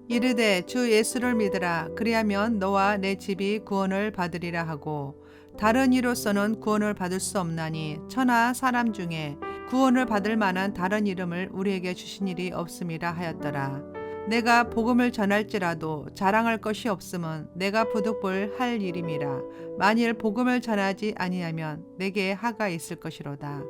이르되 주 예수를 믿으라. 그리하면 너와 내 집이 구원을 받으리라 하고, 다른 이로서는 구원을 받을 수 없나니 천하 사람 중에 구원을 받을 만한 다른 이름을 우리에게 주신 일이 없음이라 하였더라. 내가 복음을 전할지라도 자랑할 것이 없음은 내가 부득불 할 일임이라. 만일 복음을 전하지 아니하면 내게 하가 있을 것이로다.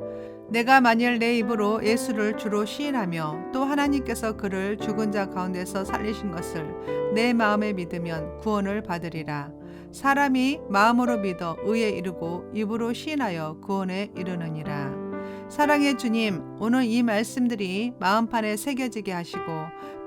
내가 만일 내 입으로 예수를 주로 시인하며 또 하나님께서 그를 죽은 자 가운데서 살리신 것을 내 마음에 믿으면 구원을 받으리라. 사람이 마음으로 믿어 의에 이르고 입으로 시인하여 구원에 이르느니라. 사랑의 주님, 오늘 이 말씀들이 마음판에 새겨지게 하시고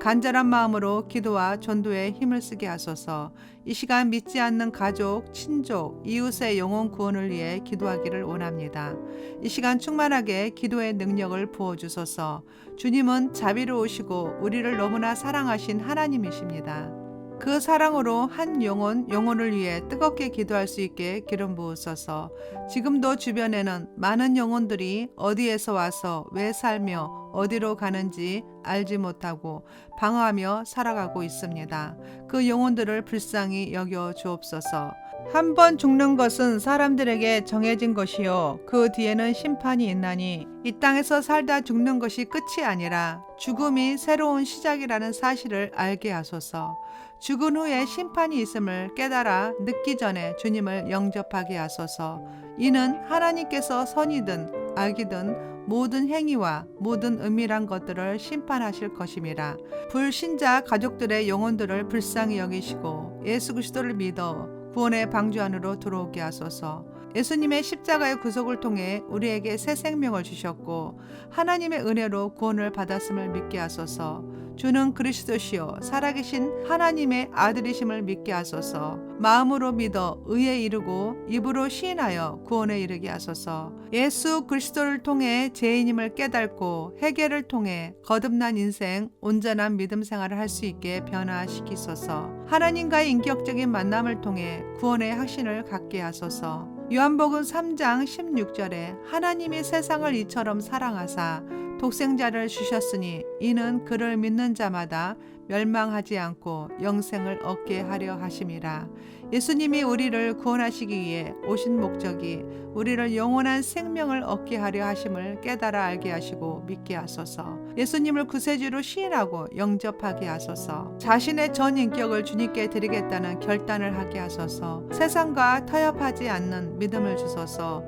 간절한 마음으로 기도와 전도에 힘을 쓰게 하소서. 이 시간 믿지 않는 가족, 친족, 이웃의 영혼 구원을 위해 기도하기를 원합니다. 이 시간 충만하게 기도의 능력을 부어주소서. 주님은 자비로우시고 우리를 너무나 사랑하신 하나님이십니다. 그 사랑으로 한 영혼을 위해 뜨겁게 기도할 수 있게 기름 부으소서. 지금도 주변에는 많은 영혼들이 어디에서 와서 왜 살며 어디로 가는지 알지 못하고 방황하며 살아가고 있습니다. 그 영혼들을 불쌍히 여겨 주옵소서. 한 번 죽는 것은 사람들에게 정해진 것이요 그 뒤에는 심판이 있나니 이 땅에서 살다 죽는 것이 끝이 아니라 죽음이 새로운 시작이라는 사실을 알게 하소서. 죽은 후에 심판이 있음을 깨달아 늦기 전에 주님을 영접하게 하소서. 이는 하나님께서 선이든 악이든 모든 행위와 모든 은밀한 것들을 심판하실 것임이라. 불신자 가족들의 영혼들을 불쌍히 여기시고 예수 그리스도를 믿어 구원의 방주 안으로 들어오게 하소서. 예수님의 십자가의 구속을 통해 우리에게 새 생명을 주셨고 하나님의 은혜로 구원을 받았음을 믿게 하소서. 주는 그리스도시요 살아계신 하나님의 아들이심을 믿게 하소서. 마음으로 믿어 의에 이르고 입으로 시인하여 구원에 이르게 하소서. 예수 그리스도를 통해 죄인임을 깨닫고 회개를 통해 거듭난 인생 온전한 믿음 생활을 할 수 있게 변화시키소서. 하나님과의 인격적인 만남을 통해 구원의 확신을 갖게 하소서. 요한복음 3장 16절에 하나님이 세상을 이처럼 사랑하사 독생자를 주셨으니 이는 그를 믿는 자마다 멸망하지 않고 영생을 얻게 하려 하심이라. 예수님이 우리를 구원하시기 위해 오신 목적이 우리를 영원한 생명을 얻게 하려 하심을 깨달아 알게 하시고 믿게 하소서. 예수님을 구세주로 시인하고 영접하게 하소서. 자신의 전 인격을 주님께 드리겠다는 결단을 하게 하소서. 세상과 타협하지 않는 믿음을 주소서.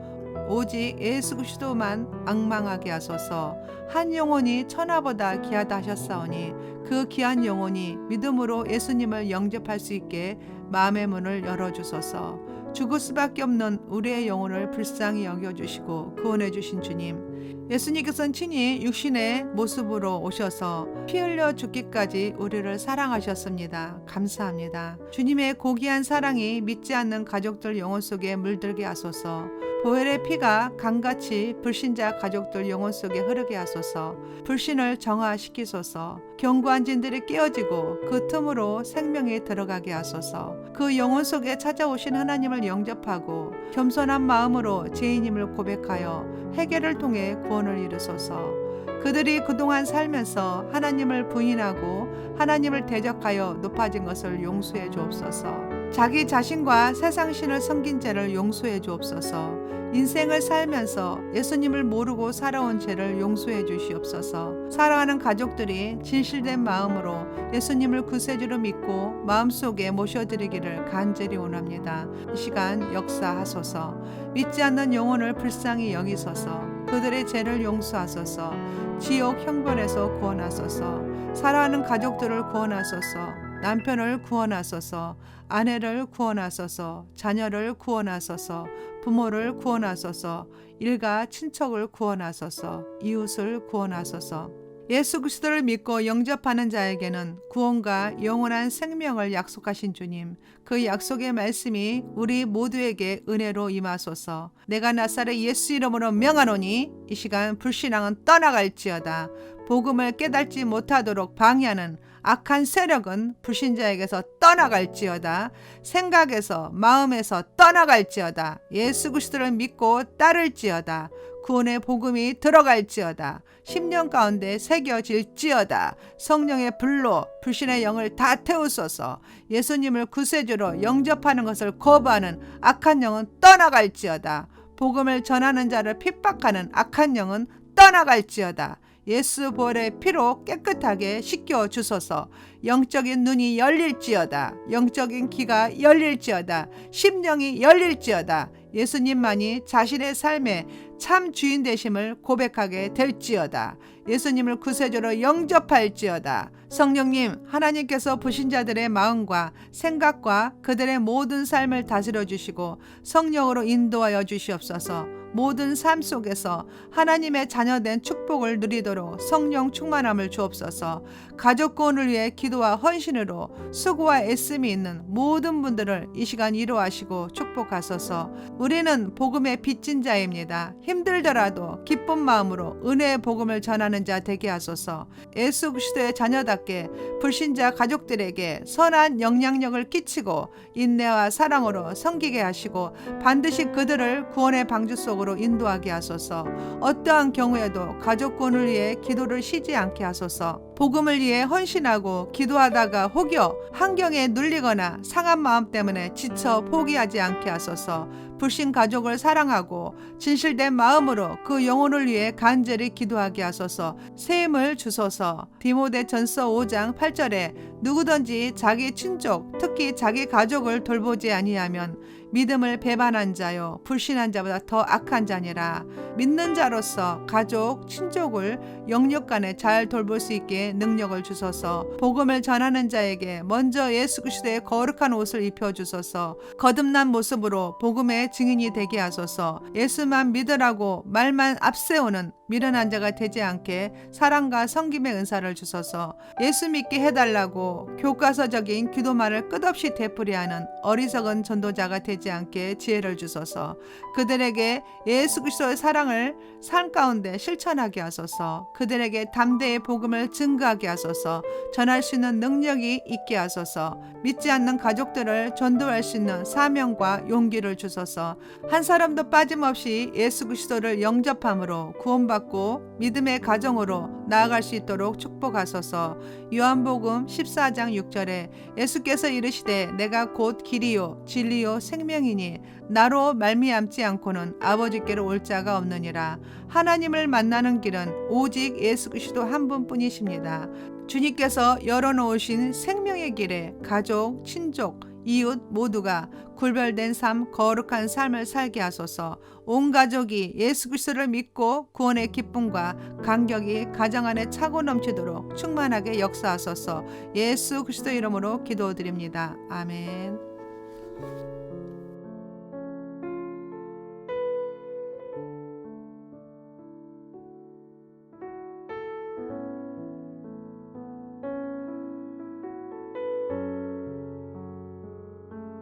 오직 예수 그리스도만 앙망하게 하소서. 한 영혼이 천하보다 귀하다 하셨사오니 그 귀한 영혼이 믿음으로 예수님을 영접할 수 있게 마음의 문을 열어주소서. 죽을 수밖에 없는 우리의 영혼을 불쌍히 여겨주시고 구원해 주신 주님, 예수님께서는 친히 육신의 모습으로 오셔서 피 흘려 죽기까지 우리를 사랑하셨습니다. 감사합니다. 주님의 고귀한 사랑이 믿지 않는 가족들 영혼 속에 물들게 하소서. 보혈의 피가 강같이 불신자 가족들 영혼 속에 흐르게 하소서. 불신을 정화시키소서. 견고한 진들이 깨어지고 그 틈으로 생명이 들어가게 하소서. 그 영혼 속에 찾아오신 하나님을 영접하고 겸손한 마음으로 죄인임을 고백하여 회개를 통해 구원을 이루소서. 그들이 그동안 살면서 하나님을 부인하고 하나님을 대적하여 높아진 것을 용서해 주옵소서. 자기 자신과 세상신을 섬긴 죄를 용서해 주옵소서. 인생을 살면서 예수님을 모르고 살아온 죄를 용서해 주시옵소서. 사랑하는 가족들이 진실된 마음으로 예수님을 구세주로 믿고 마음속에 모셔드리기를 간절히 원합니다. 이 시간 역사하소서. 믿지 않는 영혼을 불쌍히 여기소서. 그들의 죄를 용서하소서. 지옥 형벌에서 구원하소서. 사랑하는 가족들을 구원하소서. 남편을 구원하소서. 아내를 구원하소서. 자녀를 구원하소서. 부모를 구원하소서. 일가 친척을 구원하소서. 이웃을 구원하소서. 예수 그리스도를 믿고 영접하는 자에게는 구원과 영원한 생명을 약속하신 주님, 그 약속의 말씀이 우리 모두에게 은혜로 임하소서. 내가 나사렛 예수 이름으로 명하노니 이 시간 불신앙은 떠나갈지어다. 복음을 깨닫지 못하도록 방해하는 악한 세력은 불신자에게서 떠나갈지어다. 생각에서 마음에서 떠나갈지어다. 예수 그리스도를 믿고 따를지어다. 구원의 복음이 들어갈지어다. 10년 가운데 새겨질지어다. 성령의 불로 불신의 영을 다 태우소서. 예수님을 구세주로 영접하는 것을 거부하는 악한 영은 떠나갈지어다. 복음을 전하는 자를 핍박하는 악한 영은 떠나갈지어다. 예수 보혈의 피로 깨끗하게 씻겨 주소서. 영적인 눈이 열릴지어다. 영적인 귀가 열릴지어다. 심령이 열릴지어다. 예수님만이 자신의 삶의 참 주인 되심을 고백하게 될지어다. 예수님을 구세주로 영접할지어다. 성령님, 하나님께서 불신자들의 마음과 생각과 그들의 모든 삶을 다스려 주시고 성령으로 인도하여 주시옵소서. 모든 삶 속에서 하나님의 자녀된 축복을 누리도록 성령 충만함을 주옵소서. 가족 구원을 위해 기도와 헌신으로 수고와 애씀이 있는 모든 분들을 이 시간 위로하시고 축복하소서. 우리는 복음의 빚진 자입니다. 힘들더라도 기쁜 마음으로 은혜의 복음을 전하는 자 되게 하소서. 예수 그리스도의 자녀답게 불신자 가족들에게 선한 영향력을 끼치고 인내와 사랑으로 섬기게 하시고 반드시 그들을 구원의 방주 속으로 인도하게 하소서. 어떠한 경우에도 가족 구원을 위해 기도를 쉬지 않게 하소서. 복음을 위해 헌신하고 기도하다가 혹여 환경에 눌리거나 상한 마음 때문에 지쳐 포기하지 않게 하소서. 불신 가족을 사랑하고 진실된 마음으로 그 영혼을 위해 간절히 기도하게 하소서. 새 힘을 주소서. 디모데전서 5장 8절에 누구든지 자기 친족 특히 자기 가족을 돌보지 아니하면 믿음을 배반한 자요 불신한 자보다 더 악한 자니라. 믿는 자로서 가족, 친족을 영육간에 잘 돌볼 수 있게 능력을 주소서. 복음을 전하는 자에게 먼저 예수 그리스도의 거룩한 옷을 입혀주소서. 거듭난 모습으로 복음의 증인이 되게 하소서. 예수만 믿으라고 말만 앞세우는 미련한 자가 되지 않게 사랑과 섬김의 은사를 주소서. 예수 믿게 해달라고 교과서적인 기도말을 끝없이 되풀이하는 어리석은 전도자가 되지 않게 지혜를 주소서. 그들에게 예수 그리스도의 사랑을 삶 가운데 실천하게 하소서. 그들에게 담대히 복음을 증거하게 하소서. 전할 수 있는 능력이 있게 하소서. 믿지 않는 가족들을 전도할 수 있는 사명과 용기를 주소서. 한 사람도 빠짐없이 예수 그리스도를 영접함으로 구원받고 믿음의 가정으로 나아갈 수 있도록 축복하소서. 요한복음 14장 6절에 예수께서 이르시되 내가 곧 길이요 진리요 생명이니 나로 말미암지 않고는 아버지께로 올 자가 없느니라. 하나님을 만나는 길은 오직 예수 그리스도 한 분뿐이십니다. 주님께서 열어놓으신 생명의 길에 가족, 친족, 이웃 모두가 구별된 삶, 거룩한 삶을 살게 하소서. 온 가족이 예수 그리스도를 믿고 구원의 기쁨과 감격이 가정 안에 차고 넘치도록 충만하게 역사하소서. 예수 그리스도 이름으로 기도드립니다. 아멘.